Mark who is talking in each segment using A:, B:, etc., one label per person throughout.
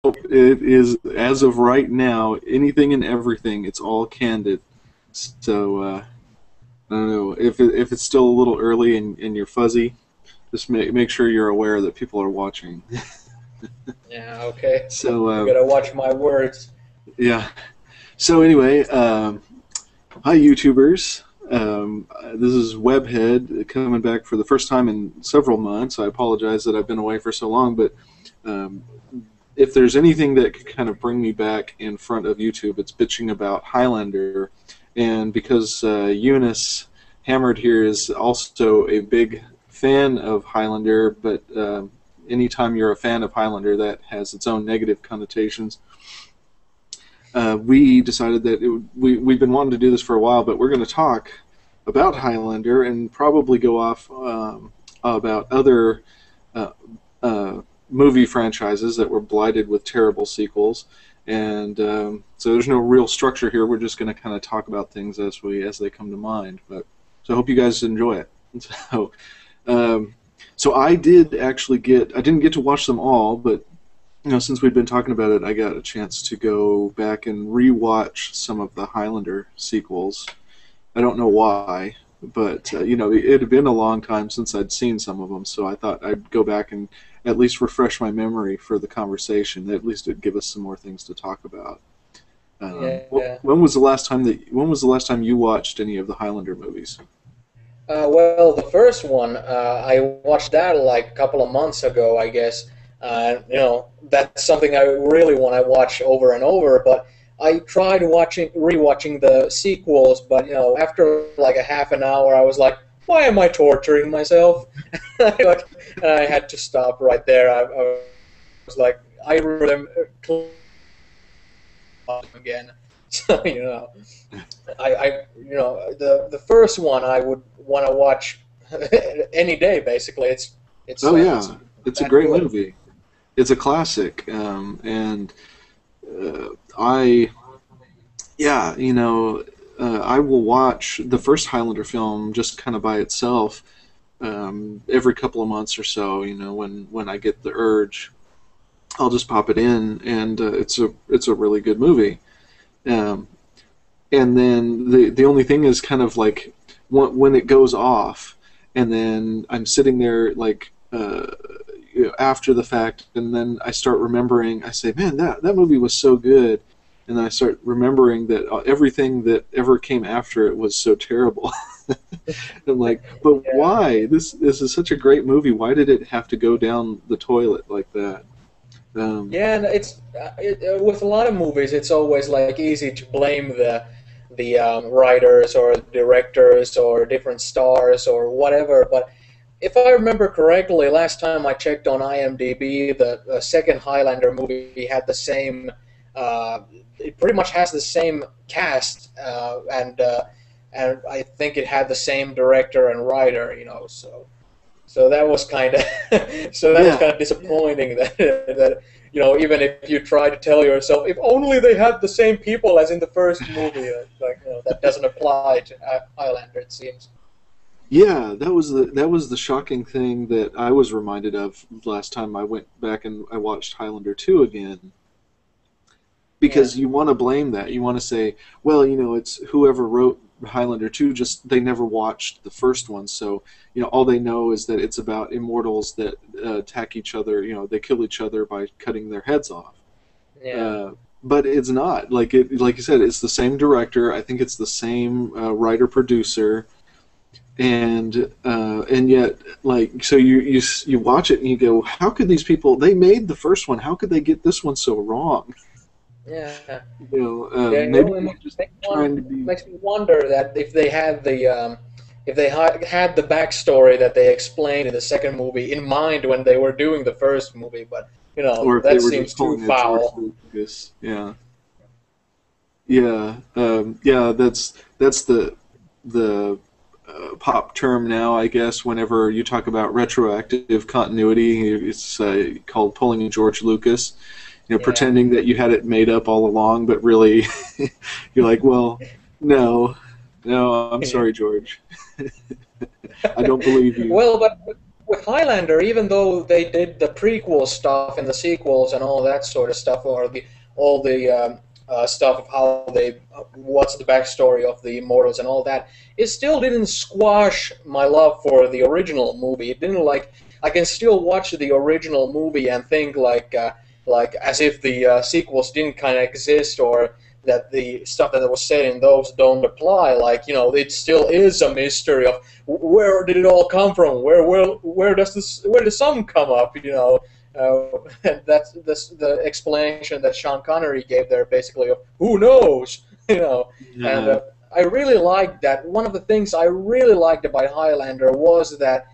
A: it is, as of right now, anything and everything. It's all candid. So I don't know if it's still a little early and you're fuzzy. Just make sure you're aware that people are watching.
B: Yeah, okay.
A: So
B: I gotta watch my words.
A: yeah. So anyway, hi YouTubers. This is Webhead coming back for the first time in several months. I apologize that I've been away for so long, but um, if there's anything that could kind of bring me back in front of YouTube, it's bitching about Highlander. And because Joonas Hammered here is also a big fan of Highlander, but anytime you're a fan of Highlander, that has its own negative connotations. We decided that we've been wanting to do this for a while, but we're going to talk about Highlander and probably go off about other uh, movie franchises that were blighted with terrible sequels. And so there's no real structure here. We're just going to kind of talk about things as they come to mind. But so I hope you guys enjoy it. So so I didn't get to watch them all, but since we've been talking about it, I got a chance to go back and rewatch some of the Highlander sequels. I don't know why, but it had been a long time since I'd seen some of them, so I thought I'd go back and at least refresh my memory for the conversation. At least it'd give us some more things to talk about.
B: Yeah.
A: When was the last time you watched any of the Highlander movies?
B: Well, the first one, I watched that like a couple of months ago, I guess. That's something I really want to watch over and over, but I tried rewatching the sequels, but after like a half an hour, I was like, why am I torturing myself? And I had to stop right there. I was like, I remember again. So the first one I would want to watch any day. Basically, it's
A: Oh yeah, it's a
B: that
A: great
B: good.
A: movie. It's a classic, and I yeah, I will watch the first Highlander film just kind of by itself every couple of months or so. When I get the urge, I'll just pop it in, and it's a really good movie. Um, and then the only thing is kind of like when it goes off, and then I'm sitting there like after the fact, and then I start remembering. I say, "Man, that movie was so good," and then I start remembering that everything that ever came after it was so terrible. I'm like, but
B: Yeah.
A: why? This is such a great movie. Why did it have to go down the toilet like that? Um,
B: Yeah, and with a lot of movies, it's always like easy to blame the writers or directors or different stars or whatever. But if I remember correctly, last time I checked on IMDb, the second Highlander movie had the same. It pretty much has the same cast, and I think it had the same director and writer. So that was kind of
A: yeah,
B: disappointing that even if you try to tell yourself if only they had the same people as in the first movie, that doesn't apply to Highlander, it seems.
A: yeah. That was the shocking thing that I was reminded of last time I went back and I watched Highlander 2 again.
B: Yeah,
A: Because you want to blame that. You want to say, well, it's whoever wrote Highlander 2, just they never watched the first one, so all they know is that it's about immortals that attack each other. They kill each other by cutting their heads off.
B: yeah,
A: Uh, but it's not like you said. It's the same director. I think it's the same writer producer, and yet so you watch it and you go, how could these people? They made the first one. How could they get this one so wrong?
B: yeah. Yeah,
A: Maybe
B: it
A: they're just trying to be.
B: makes me wonder that if they had had the backstory that they explained in the second movie in mind when they were doing the first movie, but
A: Or if they
B: that
A: were
B: seems
A: just
B: too
A: pulling a George
B: foul.
A: Lucas. Yeah, yeah, yeah. That's the pop term now, I guess. Whenever you talk about retroactive continuity, it's called pulling a George Lucas.
B: Yeah.
A: Pretending that you had it made up all along, but really, you're like, well, no, I'm sorry, George. I don't believe you.
B: Well, but with Highlander, even though they did the prequel stuff and the sequels and all that sort of stuff, or all the stuff of how they, what's the backstory of the immortals and all that, it still didn't squash my love for the original movie. It didn't like. I can still watch the original movie and think like as if the sequels didn't kind of exist, or that the stuff that was said in those don't apply. Like, it still is a mystery of where did it all come from? Where does the sun come up? And that's the explanation that Sean Connery gave there, basically, of who knows. And
A: Yeah.
B: I really liked that. One of the things I really liked about Highlander was that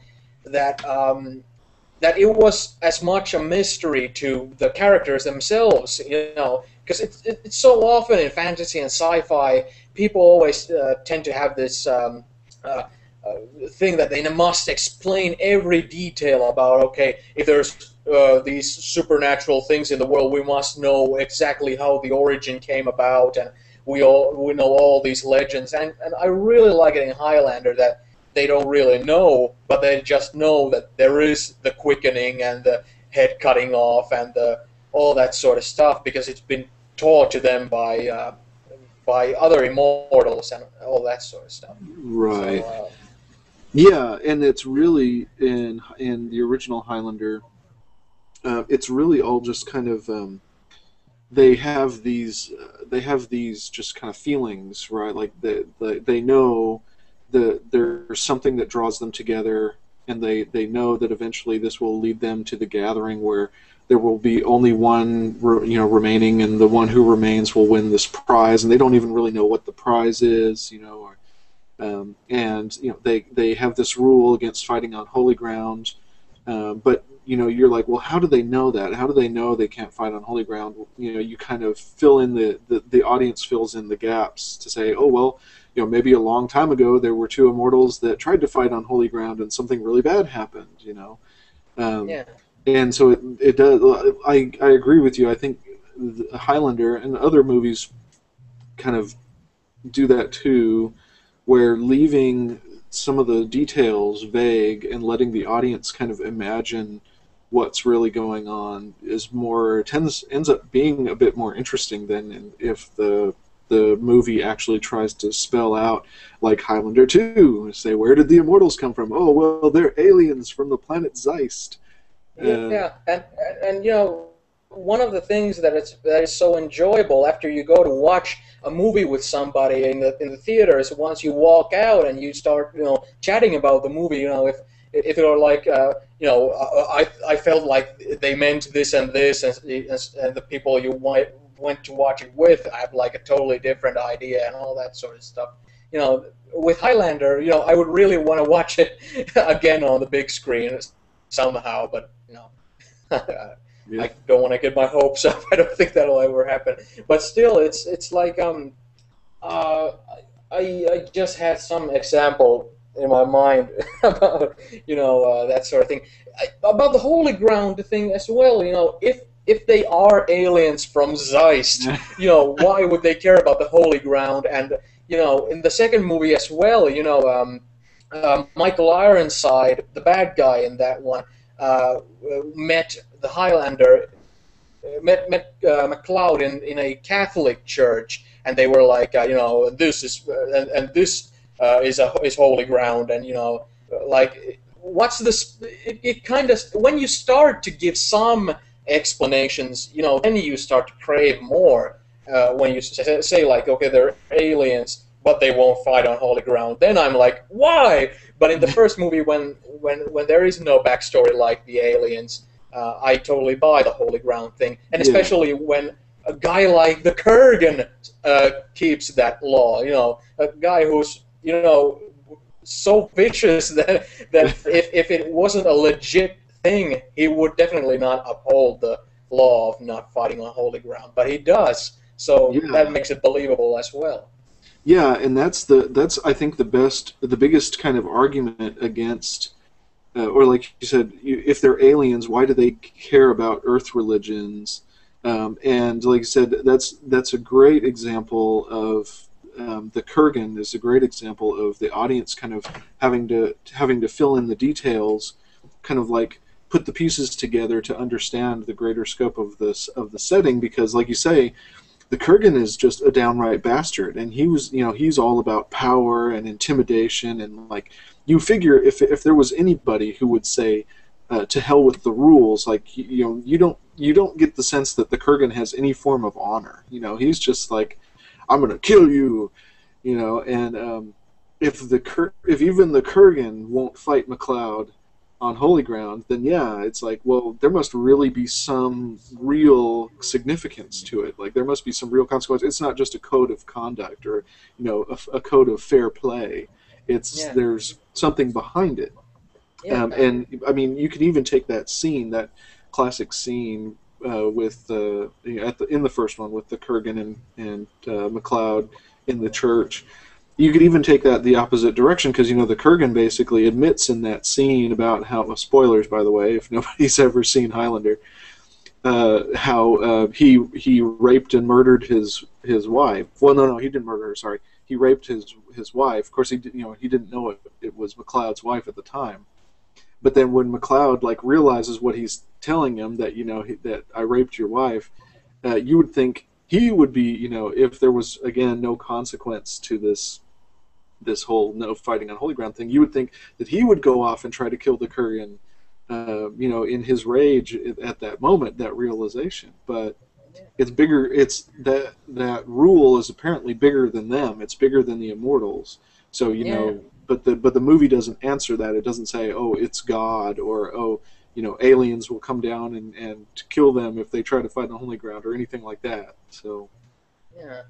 B: it was as much a mystery to the characters themselves, because it's so often in fantasy and sci-fi, people always tend to have this thing that they must explain every detail about, okay, if there's these supernatural things in the world, we must know exactly how the origin came about, and we know all these legends, and I really like it in Highlander that they don't really know, but they just know that there is the quickening and the head cutting off and all that sort of stuff, because it's been taught to them by other immortals and all that sort of stuff.
A: Right.
B: So,
A: Yeah, and it's really in the original Highlander. It's really all just kind of they have these just kind of feelings, right? Like they know there's something that draws them together, and they know that eventually this will lead them to the gathering where there will be only one remaining, and the one who remains will win this prize, and they don't even really know what the prize is, and they have this rule against fighting on holy ground, but you're like, well, how do they know that? How do they know they can't fight on holy ground? You kind of fill in the audience fills in the gaps to say, oh well, maybe a long time ago there were two immortals that tried to fight on holy ground and something really bad happened.
B: yeah.
A: And so it does. I agree with you. I think Highlander and other movies kind of do that too, where leaving some of the details vague and letting the audience kind of imagine what's really going on ends up being a bit more interesting than if the movie actually tries to spell out, like Highlander 2, say, where did the immortals come from? Oh, well, they're aliens from the planet Zeist.
B: Yeah, and one of the things that is so enjoyable after you go to watch a movie with somebody in the theaters, once you walk out and you start chatting about the movie, if you're like I felt like they meant this and this, and the people you went to watch it with have like a totally different idea and all that sort of stuff. With Highlander, I would really want to watch it again on the big screen somehow, but
A: Yeah.
B: I don't want to get my hopes up. I don't think that'll ever happen. But still, it's like I just had some example in my mind about that sort of thing. About the holy ground thing as well. If they are aliens from Zeist, why would they care about the holy ground? And in the second movie as well, Michael Ironside, the bad guy in that one, met the Highlander, met MacLeod in a Catholic church, and they were like, this is and this is holy ground, and like, what's this? It kind of, when you start to give some explanations, then you start to crave more. When you say like, okay, they're aliens, but they won't fight on holy ground, then I'm like, why? But in the first movie, when there is no backstory like the aliens, I totally buy the holy ground thing, and
A: Yeah.
B: especially when a guy like the Kurgan keeps that law. A guy who's so vicious that if it wasn't a legit thing, he would definitely not uphold the law of not fighting on holy ground, but he does. So
A: Yeah.
B: that makes it believable as well.
A: Yeah, and that's I think the biggest kind of argument against, or like you said, if they're aliens, why do they care about Earth religions? And like you said, that's a great example of the Kurgan is a great example of the audience kind of having to fill in the details, kind of like put the pieces together to understand the greater scope of the setting, because like you say, the Kurgan is just a downright bastard, and he's all about power and intimidation, and like you figure if there was anybody who would say to hell with the rules, like you don't get the sense that the Kurgan has any form of honor. He's just like, I'm gonna kill you, and if even the Kurgan won't fight MacLeod on holy ground, then yeah, it's like, well, there must really be some real significance to it. Like there must be some real consequence. It's not just a code of conduct or a code of fair play.
B: Yeah.
A: There's something behind it.
B: Yeah.
A: And I mean, you could even take that scene, that classic scene with in the first one with the Kurgan and MacLeod in the church. You could even take that the opposite direction, because the Kurgan basically admits in that scene about how, spoilers by the way, if nobody's ever seen Highlander, how he raped and murdered his wife. Well, no, he didn't murder her. Sorry, he raped his wife. Of course, he didn't know it was MacLeod's wife at the time. But then when MacLeod realizes what he's telling him, that that I raped your wife, you would think he would be, if there was again no consequence to this whole no fighting on holy ground thing, you would think that he would go off and try to kill the Kurgan, in his rage at that moment, that realization. But it's bigger. It's that rule is apparently bigger than them. It's bigger than the immortals. So but the movie doesn't answer that. It doesn't say, oh, it's God, or oh, aliens will come down and kill them if they try to fight on holy ground, or anything like that. So
B: yeah.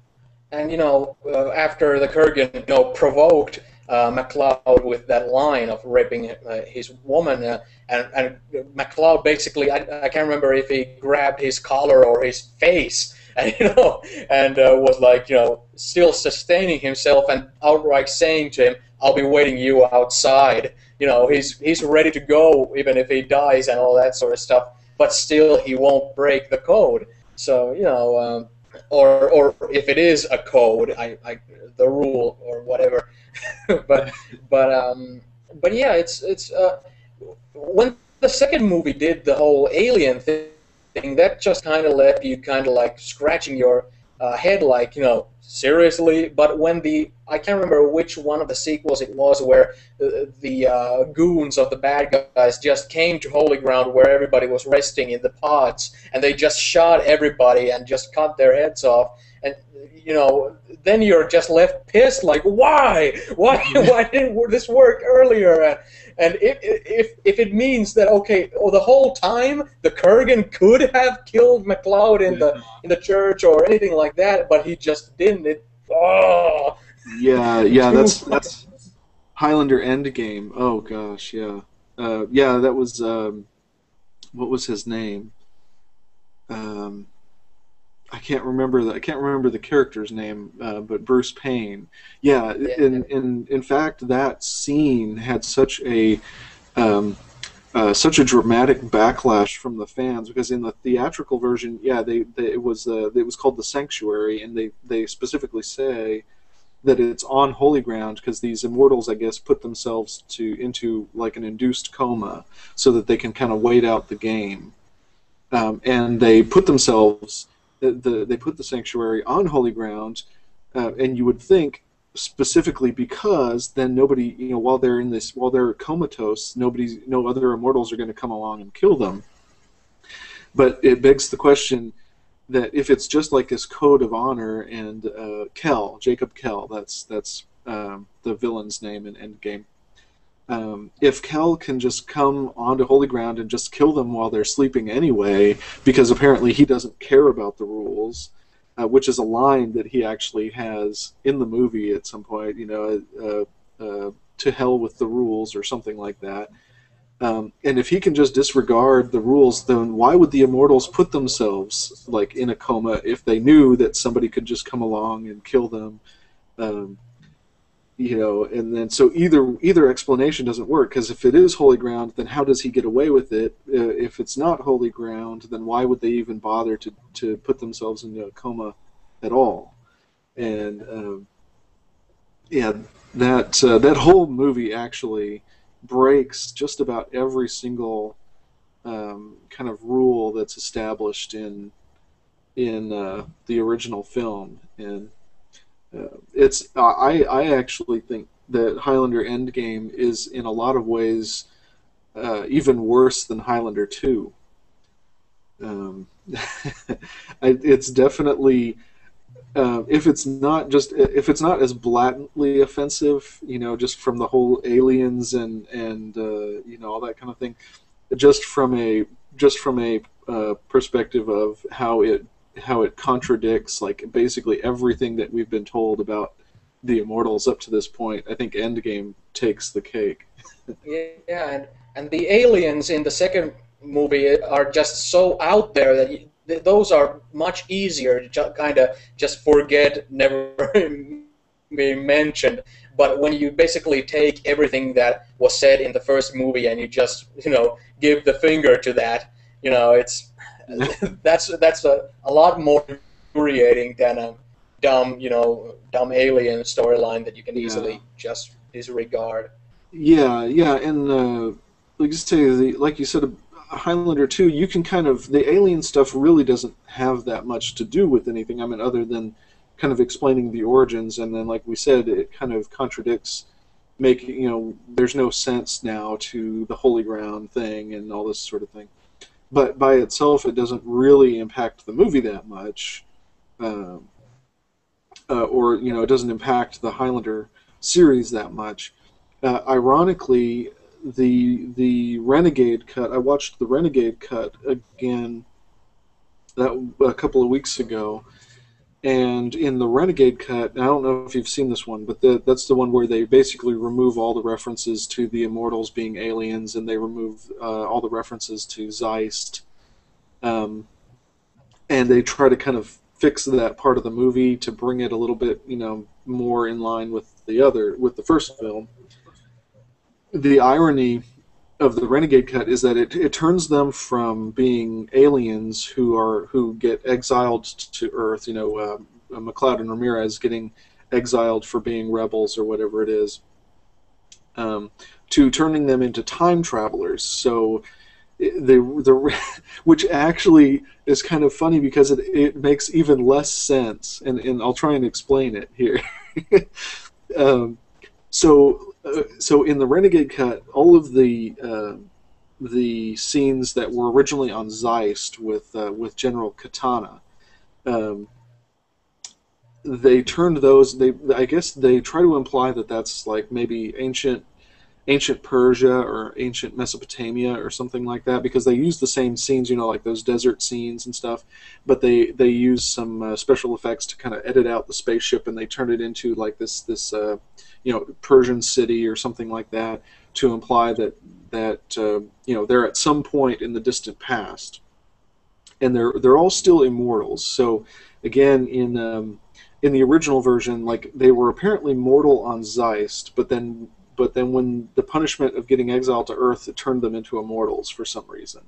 B: And after the Kurgan provoked MacLeod with that line of raping his woman, and MacLeod basically, I can't remember if he grabbed his collar or his face, and was like still sustaining himself and outright saying to him, "I'll be waiting you outside." He's ready to go even if he dies and all that sort of stuff, but still he won't break the code. So or if it is a code, the rule or whatever. but yeah, it's when the second movie did the whole alien thing, that just kind of left you kind of like scratching your head, like seriously. But when I can't remember which one of the sequels it was, where the goons of the bad guys just came to holy ground where everybody was resting in the pods, and they just shot everybody and just cut their heads off, and then you're just left pissed, like why didn't this work earlier? And if it means that the whole time the Kurgan could have killed MacLeod in the church or anything like that, but he just didn't.
A: Yeah, that's Highlander Endgame. Oh gosh, yeah, that was what was his name? I can't remember the character's name, but Bruce Payne. Yeah, in fact, that scene had such a dramatic backlash from the fans, because in the theatrical version, it was called The Sanctuary, and they specifically say that it's on holy ground because these immortals, I guess, put themselves into like an induced coma so that they can kind of wait out the game, and they put themselves. They put the sanctuary on holy ground, and you would think specifically because then nobody, while they're comatose, no other immortals are going to come along and kill them. But it begs the question that if it's just like this code of honor, and Jacob Kell, that's the villain's name in Endgame. If Kel can just come onto holy ground and just kill them while they're sleeping anyway, because apparently he doesn't care about the rules, which is a line that he actually has in the movie at some point, to hell with the rules or something like that. And if he can just disregard the rules, then why would the immortals put themselves like in a coma if they knew that somebody could just come along and kill them? And then so either explanation doesn't work, because if it is holy ground, then how does he get away with it? If it's not holy ground, then why would they even bother to put themselves into a coma at all? And that whole movie actually breaks just about every single kind of rule that's established in the original film, and I actually think that Highlander Endgame is in a lot of ways even worse than Highlander 2. Um, it's definitely if it's not as blatantly offensive, just from the whole aliens and all that kind of thing, just from a perspective of how it contradicts like basically everything that we've been told about the Immortals up to this point. I think Endgame takes the cake.
B: Yeah, and the aliens in the second movie are just so out there that those are much easier to kind of just forget, never being mentioned. But when you basically take everything that was said in the first movie and you just give the finger to that, it's that's a lot more infuriating than a dumb alien storyline that you can
A: Yeah,
B: easily just disregard.
A: yeah, and like you say, like you said, Highlander 2, you can kind of the alien stuff really doesn't have that much to do with anything. I mean, other than kind of explaining the origins, and then like we said, it kind of contradicts making there's no sense now to the holy ground thing and all this sort of thing. But by itself, it doesn't really impact the movie that much, uh, or it doesn't impact the Highlander series that much. Ironically, the Renegade cut. I watched the Renegade cut again a couple of weeks ago, and in the Renegade cut, I don't know if you've seen this one, but that's the one where they basically remove all the references to the Immortals being aliens, and they remove all the references to Zeist, um, and they try to kind of fix that part of the movie to bring it a little bit, more in line with the first film. The irony of the Renegade cut is that it turns them from being aliens who get exiled to Earth, McLeod and Ramirez getting exiled for being rebels or whatever it is, um, to turning them into time travelers. So which actually is kind of funny because it makes even less sense, and I'll try and explain it here. um, so in the Renegade cut, all of the scenes that were originally on Zeist with General Katana, um, they turned those. I guess they try to imply that that's like maybe ancient Persia or ancient Mesopotamia or something like that, because they use the same scenes, like those desert scenes and stuff, but they use some special effects to kind of edit out the spaceship, and they turn it into like this Persian city or something like that, to imply that they're at some point in the distant past, and they're all still immortals. So again, in the original version, like they were apparently mortal on Zeist, but then when the punishment of getting exiled to Earth, it turned them into immortals for some reason.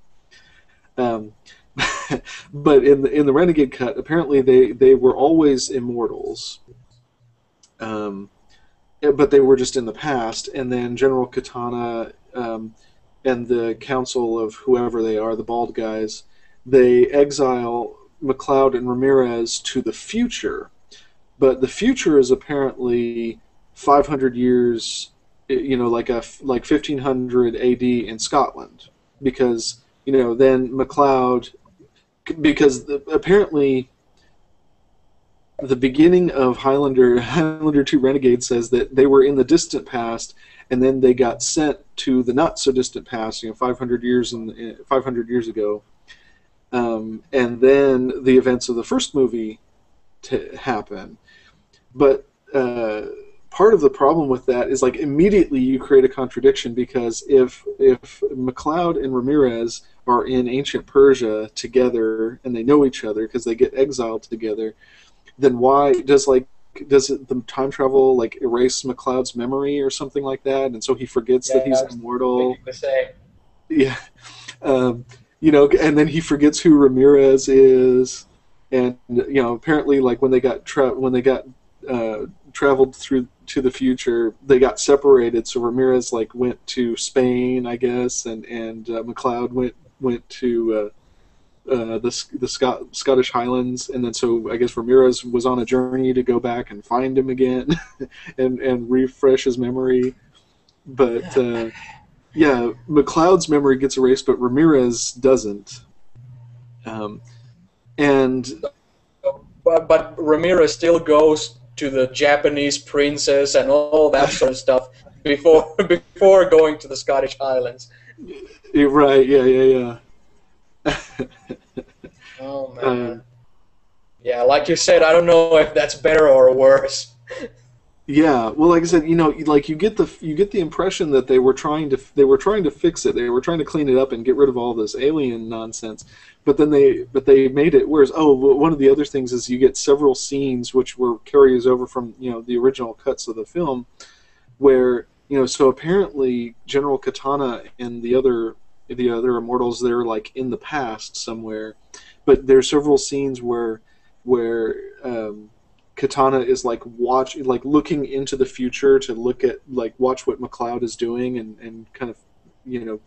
A: Um, but in the Renegade cut, apparently they were always immortals, um, but they were just in the past. And then General Katana, and the council of whoever they are, the bald guys, they exile McLeod and Ramirez to the future. But the future is apparently 500 years, like 1500 AD in Scotland, because then McLeod, because apparently the beginning of Highlander 2 Renegade says that they were in the distant past, and then they got sent to the not so distant past, 500 years 500 years ago, and then the events of the first movie happen. But part of the problem with that is like immediately you create a contradiction, because if McLeod and Ramirez are in ancient Persia together and they know each other because they get exiled together, then why does the time travel like erase McLeod's memory or something like that, and so he forgets that
B: Yeah, I
A: he's
B: was
A: immortal?
B: thinking the same.
A: Yeah, and then he forgets who Ramirez is, and apparently like when they got traveled through to the future. They got separated, so Ramirez like went to Spain, I guess, and McLeod went to the Scottish Highlands, and then so I guess Ramirez was on a journey to go back and find him again, and refresh his memory. But yeah, McLeod's memory gets erased, but Ramirez doesn't. And
B: but Ramirez still goes to the Japanese princess and all that sort of stuff before going to the Scottish Highlands.
A: Right? Yeah.
B: Oh man. Yeah, like you said, I don't know if that's better or worse.
A: Yeah, well, like I said, like you get the impression that they were trying to fix it. They were trying to clean it up and get rid of all this alien nonsense. But they made it worse. Oh, one of the other things is you get several scenes which were carries over from the original cuts of the film, where so apparently General Katana and the other immortals, they're like in the past somewhere, but there's several scenes where Katana is like looking into the future to watch what McLeod is doing, and kind of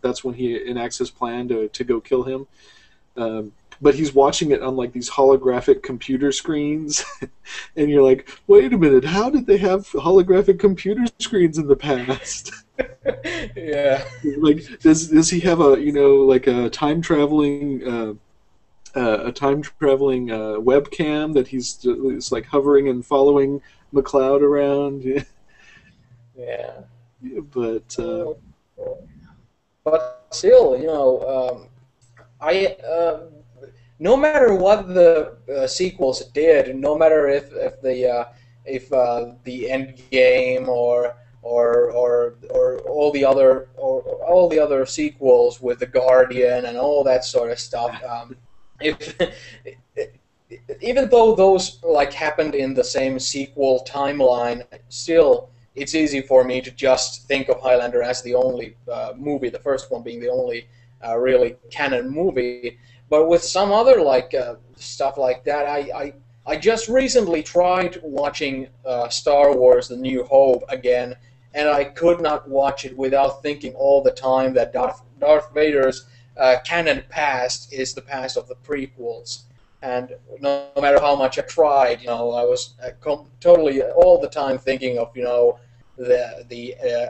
A: that's when he enacts his plan to go kill him. But he's watching it on like these holographic computer screens, and you're like, wait a minute, how did they have holographic computer screens in the past?
B: Yeah.
A: Like, does he have a time traveling webcam that he's like hovering and following McLeod around?
B: Yeah.
A: But
B: still, I no matter what the sequels did, no matter if the end game or all the other sequels with the Guardian and all that sort of stuff, if even though those like happened in the same sequel timeline, still it's easy for me to just think of Highlander as the only movie, the first one being the only really canon movie. But with some other stuff like that, I just recently tried watching Star Wars: The New Hope again, and I could not watch it without thinking all the time that Darth Vader's canon past is the past of the prequels. And no matter how much I tried, I was totally all the time thinking of the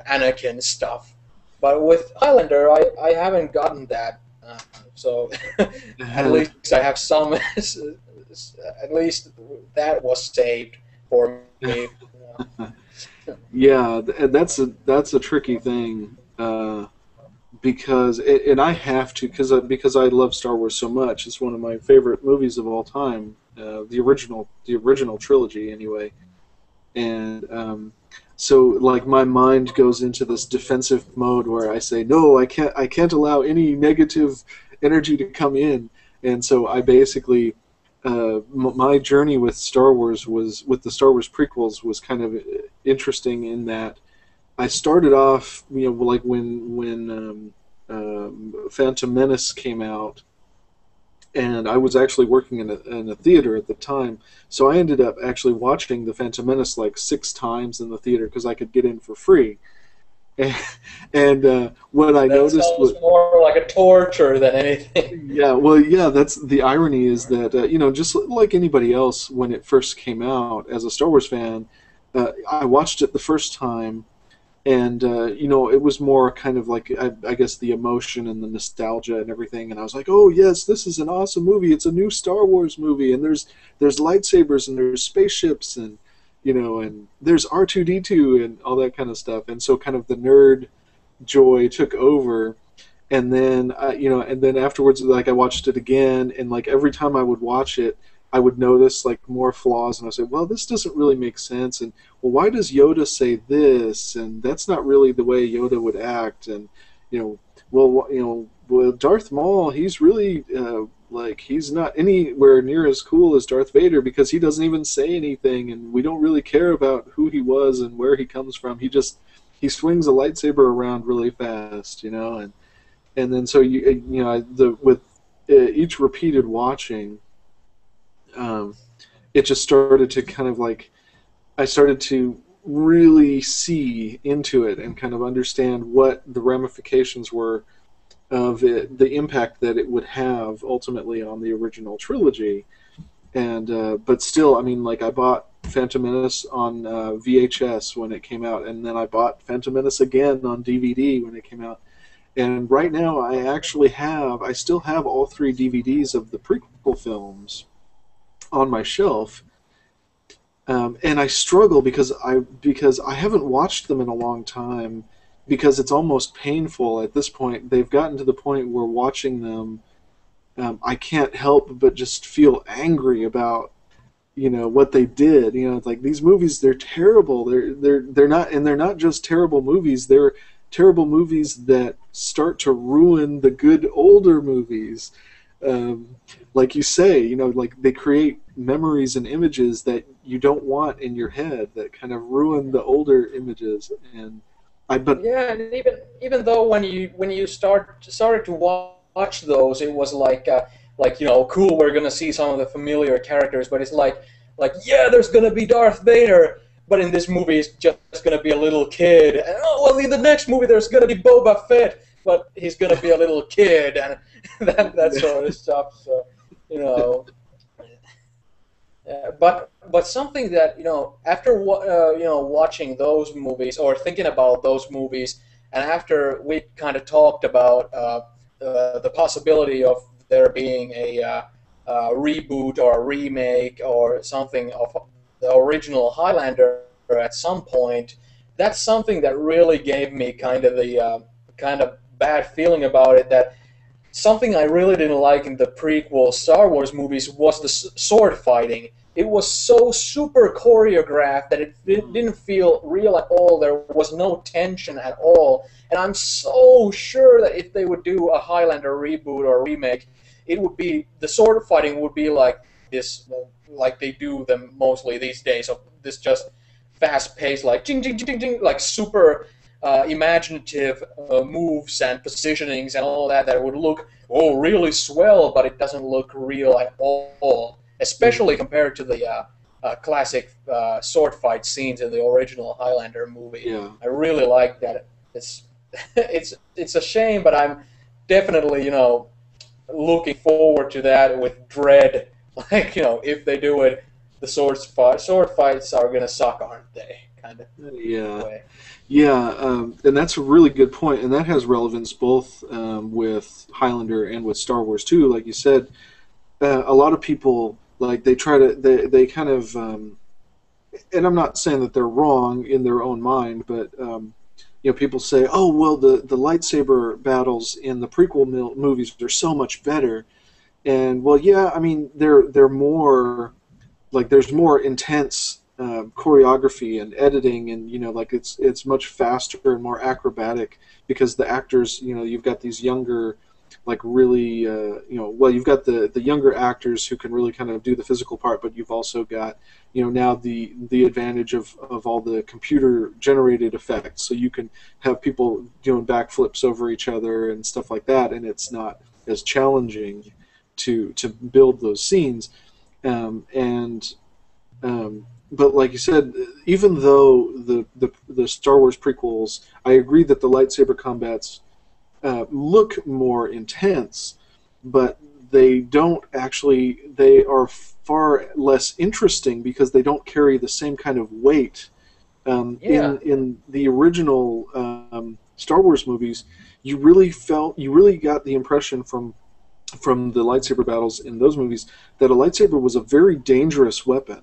B: Anakin stuff. But with Highlander, I haven't gotten that. So at least I have some. At least that was saved for me.
A: Yeah, that's a tricky thing, because I have to, because I love Star Wars so much. It's one of my favorite movies of all time, the original trilogy anyway, and so like my mind goes into this defensive mode where I say, no, I can't allow any negative energy to come in. And so I basically my journey with Star Wars with the Star Wars prequels was kind of interesting in that I started off like when Phantom Menace came out, and I was actually working in a theater at the time, so I ended up actually watching the Phantom Menace like 6 times in the theater because I could get in for free. And what I noticed was
B: more like a torture than anything.
A: Yeah, well, yeah, that's the irony is that just like anybody else when it first came out as a Star Wars fan, I watched it the first time, and it was more kind of like I guess the emotion and the nostalgia and everything, and I was like, oh yes, this is an awesome movie. It's a new Star Wars movie, and there's lightsabers and there's spaceships and and there's R2-D2 and all that kind of stuff, and so kind of the nerd joy took over. And then and then afterwards, like I watched it again, and like every time I would watch it, I would notice like more flaws, and I would say, well, this doesn't really make sense, and well, why does Yoda say this, and that's not really the way Yoda would act, and well, Darth Maul, he's really like he's not anywhere near as cool as Darth Vader because he doesn't even say anything, and we don't really care about who he was and where he comes from. He swings a lightsaber around really fast, and then so with each repeated watching, it just started to kind of like I started to really see into it and kind of understand what the ramifications were of it, the impact that it would have ultimately on the original trilogy. And but still, I mean, like I bought Phantom Menace on VHS when it came out, and then I bought Phantom Menace again on DVD when it came out. And right now, I still have all three DVDs of the prequel films on my shelf, and I struggle because I haven't watched them in a long time, because it's almost painful at this point. They've gotten to the point where watching them, I can't help but just feel angry about what they did. It's like these movies, they're terrible. They're not, and they're not just terrible movies. They're terrible movies that start to ruin the good older movies. Like you say, like they create memories and images that you don't want in your head, that kind of ruin the older images. And but
B: Yeah, and even though when you started to watch those, it was like cool. We're gonna see some of the familiar characters, but it's like yeah, there's gonna be Darth Vader, but in this movie it's just gonna be a little kid. And oh well, in the next movie there's gonna be Boba Fett, but he's gonna be a little kid, and that sort of stuff. So you know. But something that after watching those movies or thinking about those movies, and after we kind of talked about the possibility of there being a reboot or a remake or something of the original Highlander at some point, that's something that really gave me kind of the kind of bad feeling about it. That something I really didn't like in the prequel Star Wars movies was the sword fighting. It was so super choreographed that it didn't feel real at all. There was no tension at all. And I'm so sure that if they would do a Highlander reboot or remake, it would be, the sword fighting would be like this, like they do them mostly these days. So this just fast-paced, like ching ching ching ching, like super imaginative moves and positionings and all that would look really swell, but it doesn't look real at all, especially compared to the classic sword fight scenes in the original Highlander movie.
A: yeah,
B: I really like that. It's it's a shame, but I'm definitely looking forward to that with dread. Like if they do it, the sword fights are gonna suck, aren't they? Kind of
A: yeah.
B: way.
A: Yeah, and that's a really good point, and that has relevance both with Highlander and with Star Wars too. Like you said, a lot of people, like they kind of, and I'm not saying that they're wrong in their own mind, but people say, oh well, the lightsaber battles in the prequel movies are so much better, and well, yeah, I mean they're more, like there's more intense choreography and editing, and like it's much faster and more acrobatic, because the actors, you've got these younger, like really well, you've got the younger actors who can really kind of do the physical part, but you've also got now the advantage of all the computer generated effects, so you can have people doing backflips over each other and stuff like that, and it's not as challenging to build those scenes. And but like you said, even though the Star Wars prequels, I agree that the lightsaber combats look more intense, but they don't actually. They are far less interesting because they don't carry the same kind of weight.
B: Yeah.
A: In the original Star Wars movies, you really got the impression from the lightsaber battles in those movies that a lightsaber was a very dangerous weapon,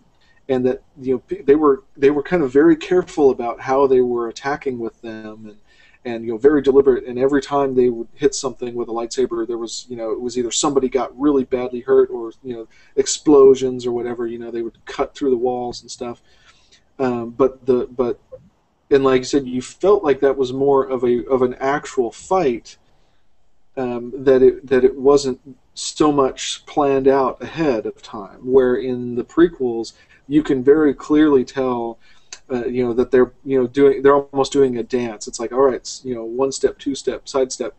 A: and that they were kind of very careful about how they were attacking with them, and very deliberate. And every time they would hit something with a lightsaber, there was it was either somebody got really badly hurt, or explosions or whatever. They would cut through the walls and stuff. But and like you said, you felt like that was more of an actual fight. That it wasn't so much planned out ahead of time. Where in the prequels, you can very clearly tell, that they're almost doing a dance. It's like, all right, it's, one step, two step, side step,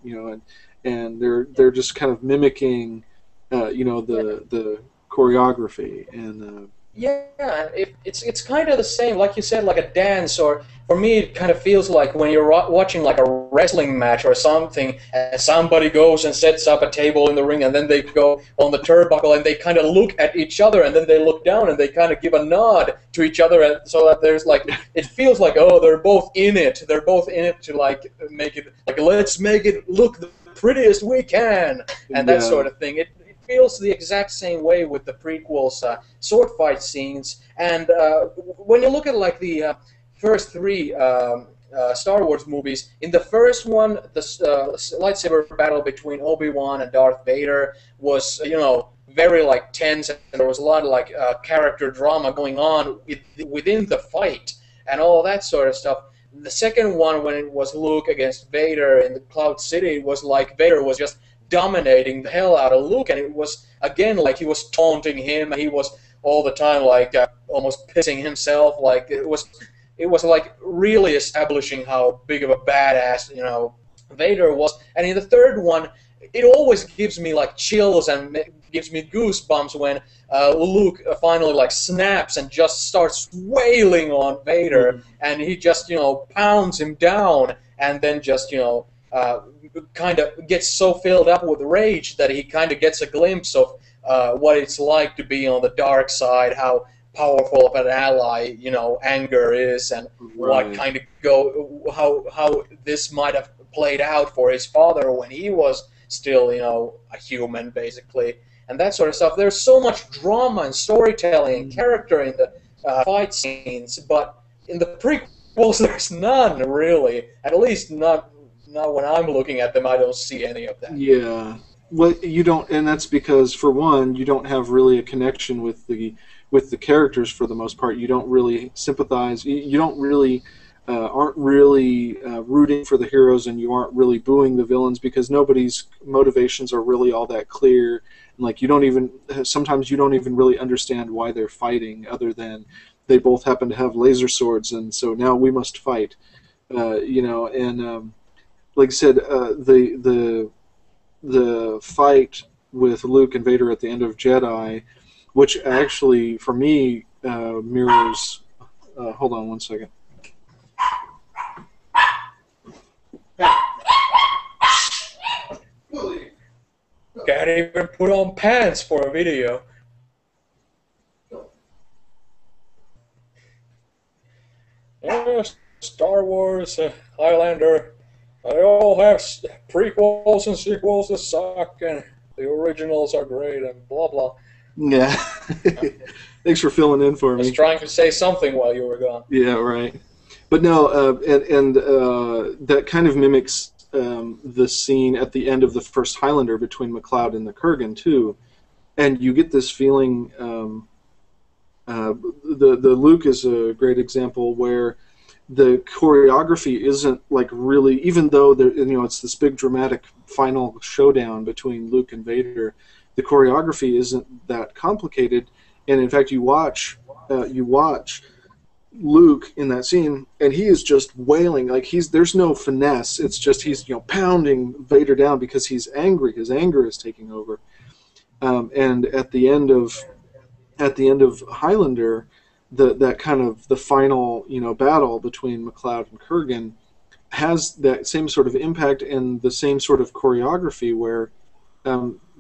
A: and they're just kind of mimicking, the choreography. And
B: Yeah, it's kind of the same, like you said, like a dance, or for me, it kind of feels like when you're watching like a wrestling match or something, and somebody goes and sets up a table in the ring, and then they go on the turnbuckle, and they kind of look at each other, and then they look down, and they kind of give a nod to each other, and so that there's like, it feels like, oh, they're both in it. They're both in it to like make it, like, let's make it look the prettiest we can, and that sort of thing. It feels the exact same way with the prequels, sword fight scenes, and when you look at like the first three Star Wars movies, in the first one, the lightsaber battle between Obi-Wan and Darth Vader was, you know, very like tense, and there was a lot of like character drama going on within the fight and all that sort of stuff. The second one, when it was Luke against Vader in the Cloud City, it was like Vader was just dominating the hell out of Luke, and it was again like he was taunting him, and he was all the time like almost pissing himself. Like it was like really establishing how big of a badass, you know, Vader was. And in the third one, it always gives me like chills and gives me goosebumps when Luke finally like snaps and just starts wailing on Vader, and he just, you know, pounds him down, and then just, you know, kind of gets so filled up with rage that he kind of gets a glimpse of what it's like to be on the dark side, how powerful of an ally, you know, anger is, and what kind of how this might have played out for his father when he was still, you know, a human, basically, and that sort of stuff. There's so much drama and storytelling and character in the fight scenes, but in the prequels, there's none, really. At least not when I'm looking at them, I don't see any of that.
A: Yeah. Well, you don't, and that's because, for one, you don't have really a connection with the characters for the most part. You don't really sympathize. You don't really aren't really rooting for the heroes, and you aren't really booing the villains because nobody's motivations are really all that clear. And like, you don't even, sometimes you don't even really understand why they're fighting, other than they both happen to have laser swords, and so now we must fight. You know, and like I said, the fight with Luke and Vader at the end of Jedi, which actually, for me, mirrors... hold on one second.
B: Can't even put on pants for a video. Yeah, Star Wars, Highlander, they all have prequels and sequels that suck, and the originals are great, and blah blah.
A: Yeah. Thanks for filling in for me.
B: I was trying to say something while you were gone.
A: Yeah, right. But no, and that kind of mimics the scene at the end of the first Highlander between MacLeod and the Kurgan too, and you get this feeling. The Luke is a great example where the choreography isn't like really, even though there, you know, it's this big dramatic final showdown between Luke and Vader, the choreography isn't that complicated, and in fact you watch Luke in that scene, and he is just wailing, like there's no finesse. It's just he's, you know, pounding Vader down because he's angry. His anger is taking over. And at the end of Highlander, that kind of the final, you know, battle between MacLeod and Kurgan has that same sort of impact and the same sort of choreography where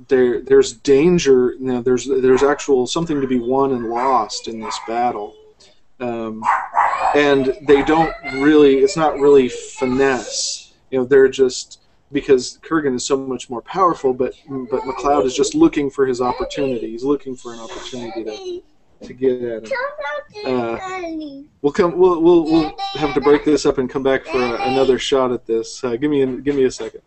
A: there's danger. You know, there's actual something to be won and lost in this battle. And they don't really, it's not really finesse. You know, they're just, because Kurgan is so much more powerful, but MacLeod is just looking for his opportunity. He's looking for an opportunity to get at him. We'll have to break this up and come back for another shot at this. Give me a second.